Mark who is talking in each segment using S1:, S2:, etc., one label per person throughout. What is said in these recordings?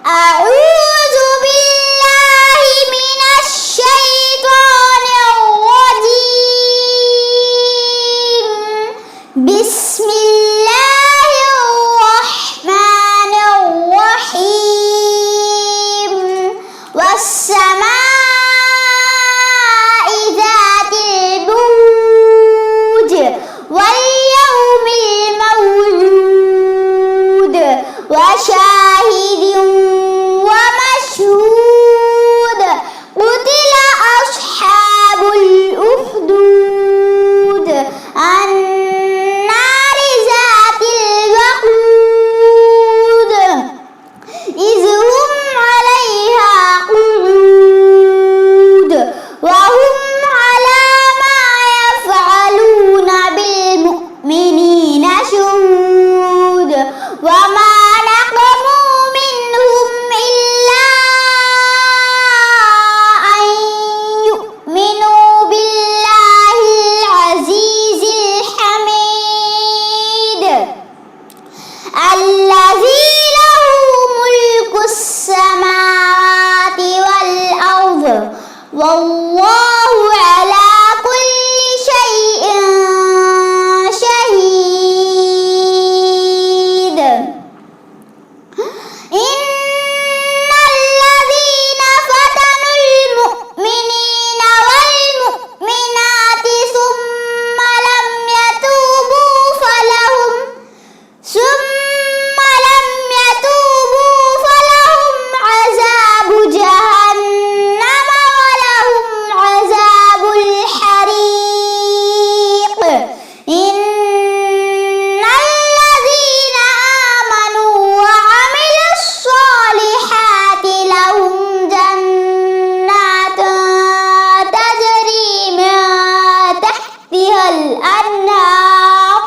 S1: أعوذ بالله من الشيطان الرجيم. بسم الله الرحمن الرحيم. والسماء ذات البروج واليوم الموعود وشاهد ومشهود. قتل أصحاب الأخدود النار ذات الوقود إذ هم عليها قعود وهم على ما يفعلون بالمؤمنين شهود. وما نقموا منهم إلا أن يؤمنوا بالله العزيز الحميد الذي له ملك السماوات والأرض والله على كل شيء شهيد. إن الذين فتنوا المؤمنين والمؤمنات ثم لم يتوبوا فلهم عذاب جهنم ولهم عذاب الحريق. إن الذين آمنوا وعملوا الصالحات لهم جنات تجري من تحتها الأنهار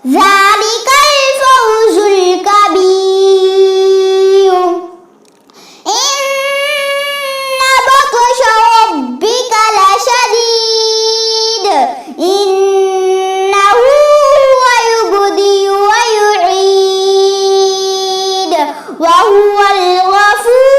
S1: ذلك الفوز الكبير. إن بطش ربك لشديد إنه هو يبدئ ويعيد وهو الغفور